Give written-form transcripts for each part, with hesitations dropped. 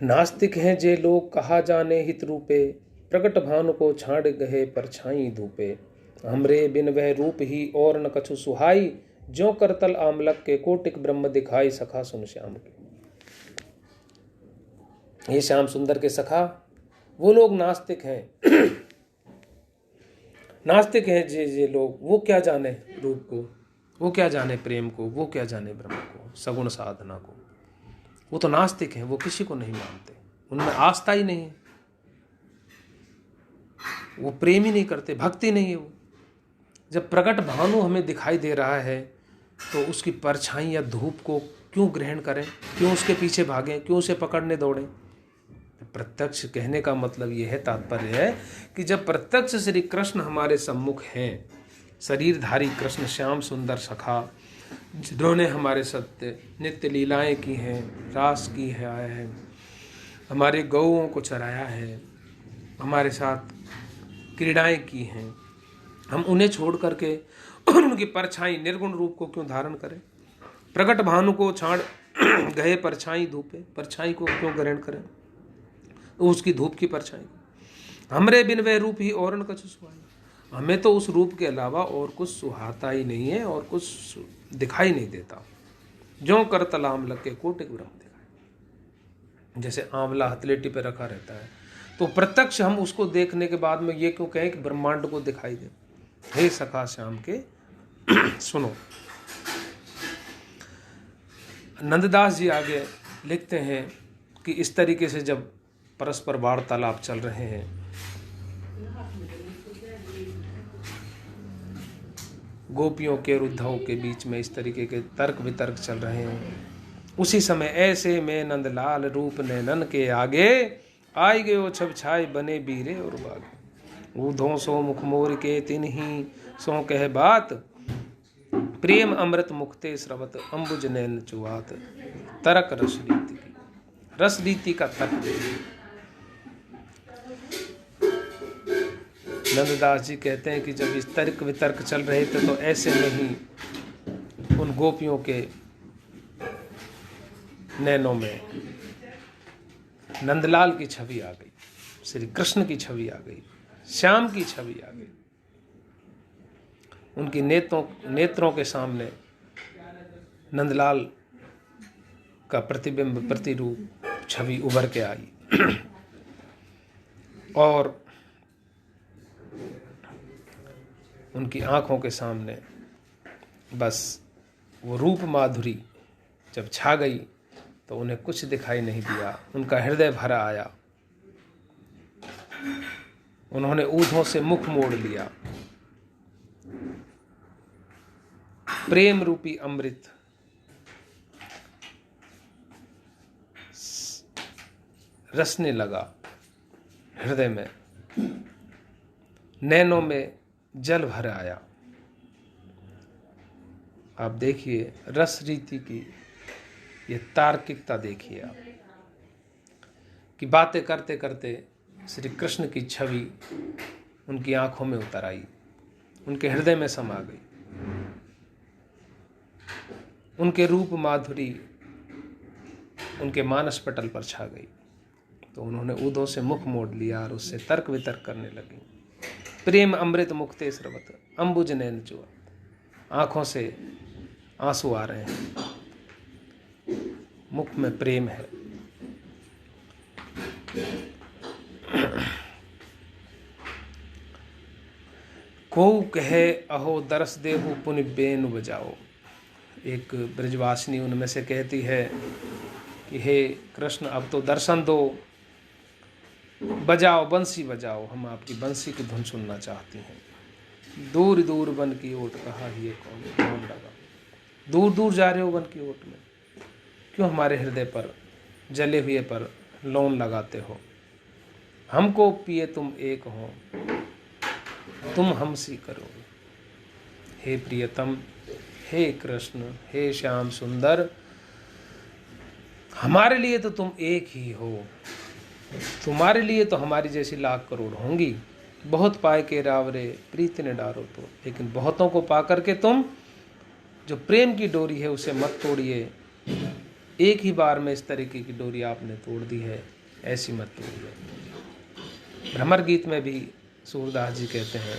नास्तिक हैं जे लोग कहा जाने हित रूपे, प्रकट भानु को छाड़ गए परछाई धूपे। हमरे बिन वह रूप ही और न कछु सुहाई, ज्यों करतल आमलक के कोटिक ब्रह्म दिखाई। सखा सुन श्याम के। ये श्याम सुंदर के सखा वो लोग नास्तिक हैं। नास्तिक हैं जे लोग, वो क्या जाने रूप को, वो क्या जाने प्रेम को, वो क्या जाने ब्रह्म को, सगुण साधना को। वो तो नास्तिक हैं, वो किसी को नहीं मानते, उनमें आस्था ही नहीं है, वो प्रेम ही नहीं करते, भक्ति नहीं है वो। जब प्रकट भानु हमें दिखाई दे रहा है तो उसकी परछाई या धूप को क्यों ग्रहण करें, क्यों उसके पीछे भागें, क्यों उसे पकड़ने दौड़ें। प्रत्यक्ष कहने का मतलब यह है, तात्पर्य है कि जब प्रत्यक्ष श्री कृष्ण हमारे सम्मुख हैं, शरीरधारी कृष्ण श्याम सुंदर सखा, जिन्होंने हमारे सत्य नित्य लीलाएं की हैं, रास की है, हमारे गौओं को चराया है, हमारे साथ क्रीड़ाएं की हैं, हम उन्हें छोड़ करके उनकी परछाई निर्गुण रूप को क्यों धारण करें। प्रकट भानु को छाड़ गए परछाई धूपे, परछाई को क्यों ग्रहण करें, उसकी धूप की परछाई। हमरे बिन वह रूप ही और न कछु सुहाई, हमें तो उस रूप के अलावा और कुछ सुहाता ही नहीं है और कुछ दिखाई नहीं देता। ज्यों करतल आमलक के कोटिक ब्रह्म दिखाई। जैसे आंवला हथलेटी पे रखा रहता है तो प्रत्यक्ष हम उसको देखने के बाद में ये क्यों कहें कि ब्रह्मांड को दिखाई दे। हे सखा श्याम के सुनो। नंददास जी आगे लिखते हैं कि इस तरीके से जब परस्पर वार्तालाप चल रहे हैं, गोपियों के और उद्धव के बीच में इस तरीके के तर्क वितर्क चल रहे हैं, उसी समय ऐसे में नंदलाल रूप नैनन के आगे, आई गयो छब छाय बने बीरे और बागे। ऊधों सो मुख मोर के तिन्ही सो कह बात, प्रेम अमृत मुक्ते स्रवत अंबुज नैन चुआत। तर्क रस रीति की, रस रीति का तर्क। नंददास जी कहते हैं कि जब इस तर्क वितर्क चल रहे थे तो ऐसे में ही उन गोपियों के नैनों में नंदलाल की छवि आ गई, श्री कृष्ण की छवि आ गई, श्याम की छवि आ गई। उनकी नेत्रों के सामने नंदलाल का प्रतिबिंब, प्रतिरूप, छवि उभर के आई और उनकी आंखों के सामने बस वो रूप माधुरी जब छा गई तो उन्हें कुछ दिखाई नहीं दिया, उनका हृदय भरा आया। उन्होंने ऊँटों से मुख मोड़ लिया। प्रेम रूपी अमृत रसने लगा हृदय में, नैनों में जल भर आया। आप देखिए रस रीति की ये तार्किकता देखिए आप, कि बातें करते करते श्री कृष्ण की छवि उनकी आंखों में उतर आई, उनके हृदय में समा गई। उनके रूप माधुरी उनके मानस पटल पर छा गई तो उन्होंने ऊदों से मुख मोड़ लिया और उससे तर्क वितर्क करने लगी। प्रेम अमृत मुक्ते स्रवत अंबुज नैन चुआत। आंखों से आंसू आ रहे हैं, मुख में प्रेम है। को कहे अहो दरस देहु पुनि बेनु बजाओ। एक ब्रजवासिनी उनमें से कहती है कि हे कृष्ण अब तो दर्शन दो, बजाओ बंसी बजाओ, हम आपकी बंसी की धुन सुनना चाहती हैं। दूर दूर वन की ओट कहा ये कौन लगा। दूर दूर जा रहे हो वन की ओट में, क्यों हमारे हृदय पर जले हुए पर लौन लगाते हो। हमको पिए तुम एक हो, तुम हमसी करो। हे प्रियतम, हे कृष्ण, हे श्याम सुंदर, हमारे लिए तो तुम एक ही हो। तुम्हारे लिए तो हमारी जैसी लाख करोड़ होंगी। बहुत पाए के रावरे प्रीति ने डारो तो, लेकिन बहुतों को पा करके तुम जो प्रेम की डोरी है उसे मत तोड़िए। एक ही बार में इस तरीके की डोरी आपने तोड़ दी है, ऐसी मत तोड़िए। भ्रमर गीत में भी सूरदास जी कहते हैं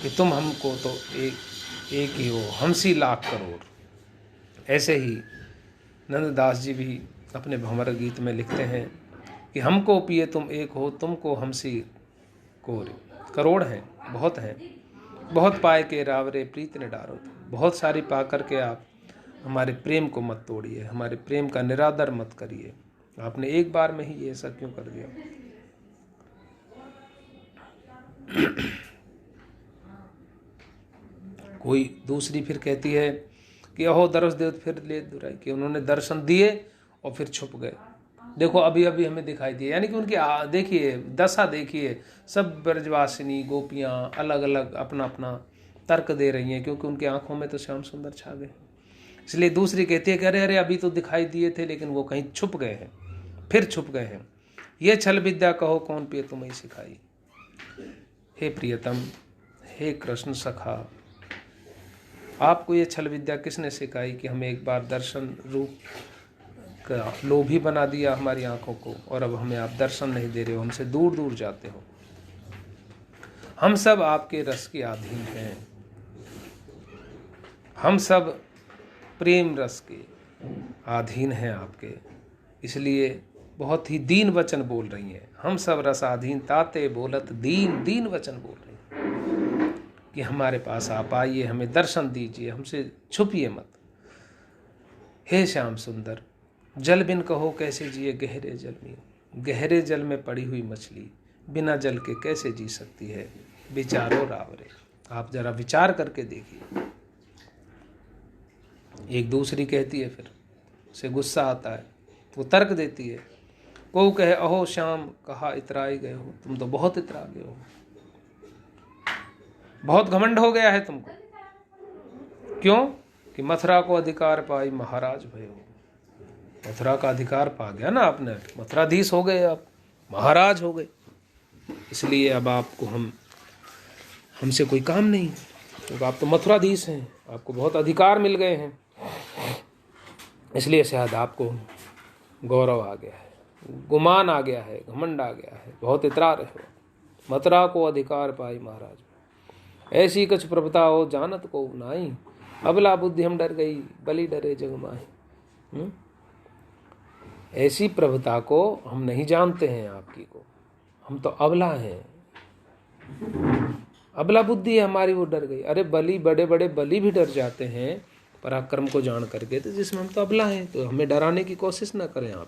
कि तुम हमको तो एक ही हो, हमसी लाख करोड़। ऐसे ही नंददास जी भी अपने भ्रमर गीत में लिखते हैं कि हमको पिए तुम एक हो, तुमको हमसी करोड़ हैं, बहुत हैं। बहुत पाए के रावरे प्रीत ने डारो। बहुत सारी पा करके आप हमारे प्रेम को मत तोड़िए, हमारे प्रेम का निरादर मत करिए। आपने एक बार में ही ये ऐसा क्यों कर दिया? कोई दूसरी फिर कहती है कि अहो दरस देव फिर ले दुराई, कि उन्होंने दर्शन दिए और फिर छुप गए। देखो अभी अभी हमें दिखाई दिए, यानी कि उनकी देखिए दशा, देखिए सब ब्रजवासिनी गोपियाँ अलग अलग अपना अपना तर्क दे रही हैं, क्योंकि उनकी आंखों में तो श्याम सुंदर छा गए। इसलिए दूसरी कहती है कि अरे अरे अभी तो दिखाई दिए थे, लेकिन वो कहीं छुप गए हैं, फिर छुप गए हैं। ये छल विद्या कहो कौन पिए तुम्हें सिखाई। हे प्रियतम, हे कृष्ण सखा, आपको ये छल विद्या किसने सिखाई कि हमें एक बार दर्शन रूप का लोभी बना दिया हमारी आंखों को, और अब हमें आप दर्शन नहीं दे रहे हो, हमसे दूर दूर जाते हो। हम सब आपके रस के अधीन हैं, हम सब प्रेम रस के अधीन हैं आपके, इसलिए बहुत ही दीन वचन बोल रही हैं। हम सब रसाधीन ताते बोलत दीन, दीन वचन बोल रही हैं कि हमारे पास आप आइए, हमें दर्शन दीजिए, हमसे छुपिए मत। हे श्याम सुंदर, जल बिन कहो कैसे जिए गहरे जल में। गहरे जल में पड़ी हुई मछली बिना जल के कैसे जी सकती है? विचारो रावरे, आप जरा विचार करके देखिए। एक दूसरी कहती है, फिर उसे गुस्सा आता है, वो तर्क देती है। को कहे अहो श्याम कहा इतराई गए हो, तुम तो बहुत इतरा गए हो, बहुत घमंड हो गया है तुमको। क्यों? कि मथुरा को अधिकार पाई महाराज भय हो। मथुरा का अधिकार पा गया ना आपने, मथुराधीश हो गए, आप महाराज हो गए, इसलिए अब आपको हमसे कोई काम नहीं, क्योंकि आप तो मथुराधीश हैं, आपको बहुत अधिकार मिल गए हैं, इसलिए शायद आपको गौरव आ गया है, गुमान आ गया है, घमंड आ गया है, बहुत इतरा रहे हो। मथुरा को अधिकार पाई महाराज, ऐसी कछ प्रभुता हो जानत को नाई। अबला बुद्धि हम डर गई, बलि डरे जग माही। ऐसी प्रभुता को हम नहीं जानते हैं आपकी को, हम तो अबला हैं, अबला बुद्धि है हमारी, वो डर गई। अरे बलि, बड़े बड़े बलि भी डर जाते हैं पराक्रम को जान करके, तो जिसमें हम तो अबला हैं, तो हमें डराने की कोशिश ना करें आप।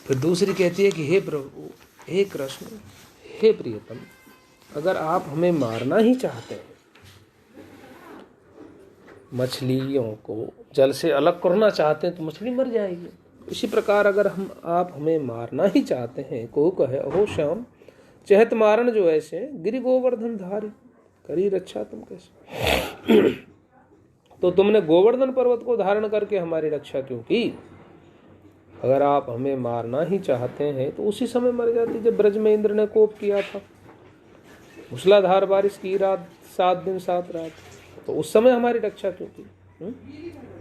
फिर दूसरी कहती है कि हे प्रभु, हे कृष्ण, हे प्रियतम, अगर आप हमें मारना ही चाहते हैं, मछलियों को जल से अलग करना चाहते हैं, तो मछली मर जाएगी। इसी प्रकार अगर आप हमें मारना ही चाहते हैं, को कहे अहो श्याम चहत मारण जो ऐसे गिरि गोवर्धन धारी करी रक्षा तुम कैसे। तो तुमने गोवर्धन पर्वत को धारण करके हमारी रक्षा क्यों की? अगर आप हमें मारना ही चाहते हैं तो उसी समय मर जाती, जब ब्रज में इंद्र ने कोप किया था, मूसलाधार बारिश की रात, 7 दिन 7 रात, तो उस समय हमारी रक्षा क्यों की?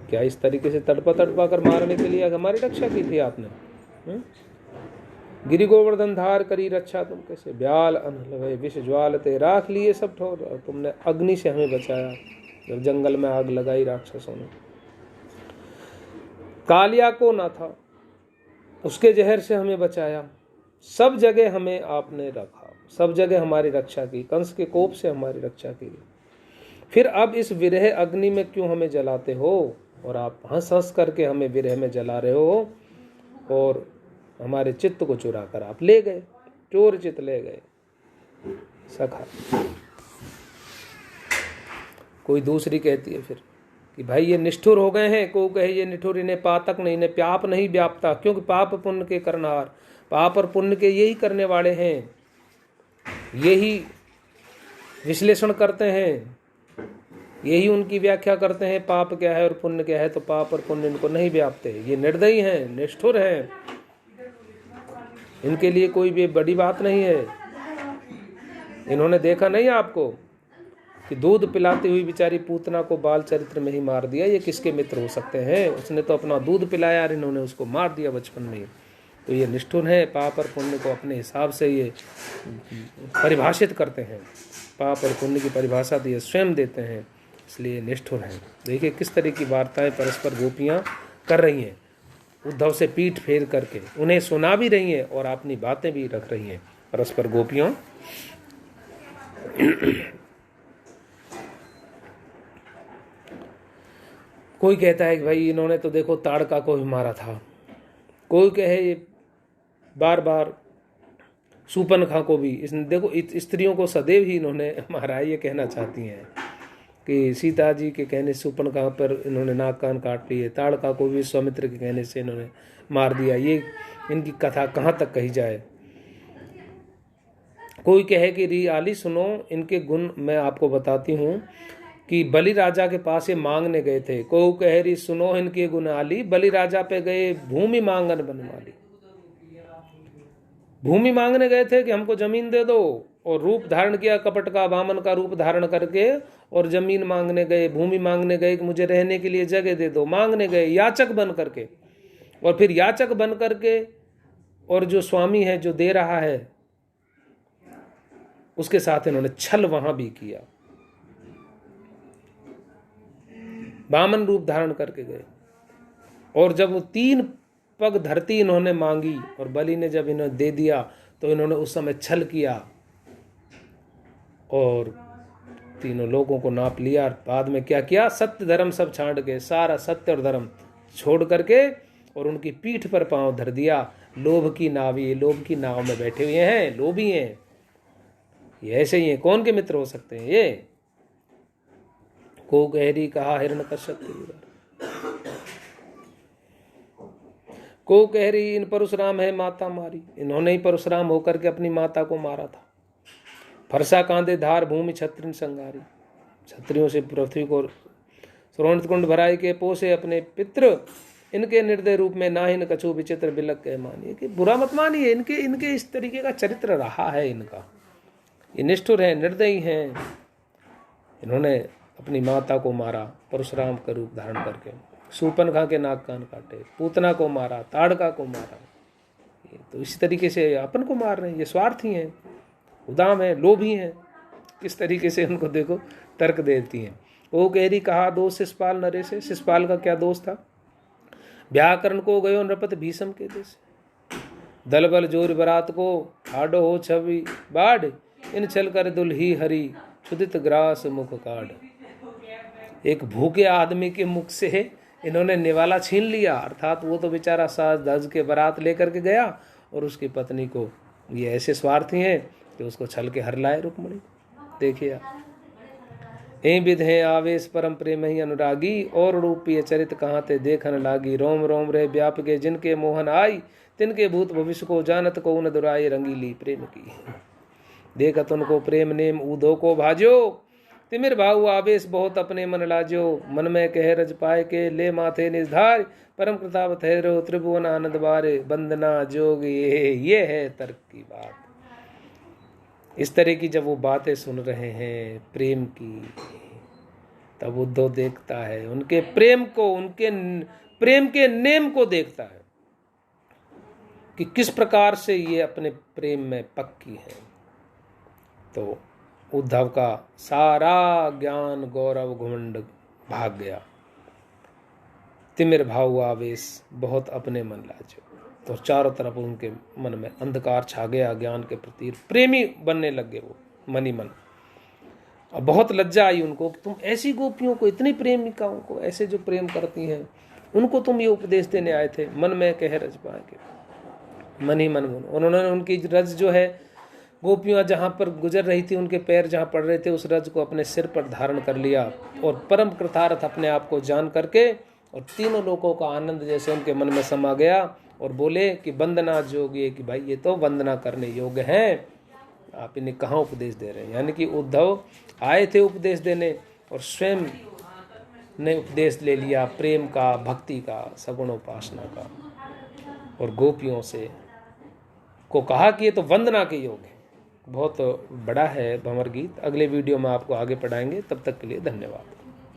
क्या इस तरीके से तड़पा तड़पा कर मारने के लिए हमारी रक्षा की थी आपने? गिरि गोवर्धन धार करी रक्षा तुम कैसे। ब्याल अनहलवे विष ज्वाल ते राख लिए सब ठोर, तुमने अग्नि से हमें बचाया जब जंगल में आग लगाई राक्षसों ने। कालिया को ना था, उसके जहर से हमें बचाया, सब जगह हमें आपने रखा, सब जगह हमारी रक्षा की, कंस के कोप से हमारी रक्षा की। फिर अब इस विरह अग्नि में क्यों हमें जलाते हो? और आप हंस हंस करके हमें विरह में जला रहे हो, और हमारे चित्त को चुरा कर आप ले गए, चोर चित्त ले गए सखा। कोई दूसरी कहती है फिर कि भाई ये निष्ठुर हो गए हैं, को कहे ये निठुर, इन्हें पातक नहीं, इन्हें प्याप नहीं व्यापता, क्योंकि पाप पुण्य के करनार, पाप और पुण्य के यही करने वाले हैं, यही विश्लेषण करते हैं, यही उनकी व्याख्या करते हैं पाप क्या है और पुण्य क्या है, तो पाप और पुण्य इनको नहीं व्यापते, ये निर्दयी हैं, निष्ठुर हैं, इनके लिए कोई भी बड़ी बात नहीं है। इन्होंने देखा नहीं आपको, कि दूध पिलाती हुई बेचारी पूतना को बाल चरित्र में ही मार दिया, ये किसके मित्र हो सकते हैं? उसने तो अपना दूध पिलाया और इन्होंने उसको मार दिया बचपन में। तो ये निष्ठुर है, पाप और पुण्य को अपने हिसाब से ये परिभाषित करते हैं। पाप और पुण्य की परिभाषा तो ये स्वयं देते हैं, इसलिए निष्ठुर हैं। देखिए किस तरह की वार्ताएं परस्पर गोपियाँ कर रही हैं, उद्धव से पीठ फेर करके उन्हें सुना भी रही हैं और अपनी बातें भी रख रही हैं परस्पर गोपियों। कोई कहता है कि भाई इन्होंने तो देखो ताड़का को भी मारा था, कोई कहे ये बार बार सूपनखा को भी, इसने देखो स्त्रियों को सदैव ही इन्होंने मारा है। ये कहना चाहती हैं कि सीता जी के कहने से सूपनखा पर इन्होंने नाक कान काट लिए, ताड़का को भी स्वामित्र के कहने से इन्होंने मार दिया। ये इनकी कथा कहाँ तक कही जाए। कोई कहे कि री आली सुनो, इनके गुण मैं आपको बताती हूँ कि बलि राजा के पास ये मांगने गए थे। कोई कहे री सुनो इनके गुण आली, बलि राजा पे गए भूमि मांगन बनवाली। भूमि मांगने गए थे कि हमको जमीन दे दो, और रूप धारण किया कपट का, वामन का रूप धारण करके, और जमीन मांगने गए, भूमि मांगने गए कि मुझे रहने के लिए जगह दे दो। मांगने गए याचक बन करके, और फिर याचक बन करके और जो स्वामी है जो दे रहा है उसके साथ इन्होंने छल वहां भी किया। वामन रूप धारण करके गए, और जब वो 3 पग धरती इन्होंने मांगी और बलि ने जब इन्हें दे दिया तो इन्होंने उस समय छल किया और तीनों लोगों को नाप लिया। बाद में क्या किया, सत्य धर्म सब छांट के, सारा सत्य और धर्म छोड़ करके और उनकी पीठ पर पांव धर दिया। लोभ की नाव, ये लोभ की नाव में बैठे हुए हैं, लोभी हैं ये, ऐसे ही हैं। कौन के मित्र हो सकते हैं ये? को गहरी कहा हिरण्यकश्यप को कह रही इन परशुराम है माता मारी। इन्होंने ही परशुराम होकर के अपनी माता को मारा था। फरसा कांदे धार भूमि छत्रिन संगारी, छत्रियों से पृथ्वी को सुरोणित कुंड भराई के पोसे अपने पितृ, इनके निर्दय रूप में ना ही कछु विचित्र बिलक के मानिए। कि बुरा मत मानिए, इनके इस तरीके का चरित्र रहा है इनका। ये निष्ठुर है, निर्दयी हैं। इन्होंने अपनी माता को मारा परशुराम का रूप धारण करके, सूपनखा के नाक कान काटे, पूतना को मारा, ताड़का को मारा। ये तो इसी तरीके से अपन को मार रहे हैं। ये स्वार्थी हैं, उदाम है, लोभी हैं। किस तरीके से उनको देखो तर्क देती हैं। वो कहरी कहा दोष शिषपाल नरे से। शिषपाल का क्या दोष था? व्याकरण को गयो नृपत भीषम के देश, दल बल जोर बरात को आडो हो छवि बाढ़, इन चल कर दुल्ही हरी क्षुदित ग्रास मुख काढ़। एक भूखे आदमी के मुख से इन्होंने निवाला छीन लिया, अर्थात वो तो बेचारा साज दज के बारात लेकर के गया और उसकी पत्नी को ये ऐसे स्वार्थी हैं कि उसको छल के हर लाए रुक्मणी। देखिए ए विध है आवेश परम प्रेम ही अनुरागी, और रूपी चरित कहाँ ते देखन लागी। रोम रोम रे व्यापके जिनके मोहन आई, तिनके भूत भविष्य को जानत को उन दुराई रंगीली प्रेम की। देखत उनको प्रेम नेम ऊधो को भाजो, तिमिर भाऊ आवेश बहुत अपने मन लाजो। मन में कह रज पाए के ले माथे निधार, परम कृताप ठहरो त्रिभुवन आनंद बारे। वंदना जोग ये है तर्क की बात। इस तरह की जब वो बातें सुन रहे हैं प्रेम की, तब उद्धव देखता है उनके प्रेम को, उनके प्रेम के नेम को देखता है कि किस प्रकार से ये अपने प्रेम में पक्की है। तो उद्धव का सारा ज्ञान गौरव घमंड भाग गया। तिमिर भाव आवेश बहुत अपने मन लाजो, तो चारों तरफ उनके मन में अंधकार छा गया। ज्ञान के प्रति प्रेमी बनने लग गए वो मनी मन। अब बहुत लज्जा आई उनको कि तुम ऐसी गोपियों को, इतनी प्रेमिकाओं को, ऐसे जो प्रेम करती हैं, उनको तुम ये उपदेश देने आए थे। मन में कह रज पाए के मन ही मन मन। उन्होंने उनकी रज जो है, गोपियाँ जहाँ पर गुजर रही थी, उनके पैर जहाँ पड़ रहे थे, उस रज को अपने सिर पर धारण कर लिया और परम कृतार्थ अपने आप को जान करके, और तीनों लोगों का आनंद जैसे उनके मन में समा गया, और बोले कि वंदना योग्य, कि भाई ये तो वंदना करने योग्य हैं, आप इन्हें कहाँ उपदेश दे रहे हैं। यानी कि उद्धव आए थे उपदेश देने और स्वयं ने उपदेश ले लिया प्रेम का, भक्ति का, सगुणोपासना का, और गोपियों से को कहा कि ये तो वंदना के योग है। बहुत बड़ा है भंवर गीत। अगले वीडियो में आपको आगे पढ़ाएंगे। तब तक के लिए धन्यवाद।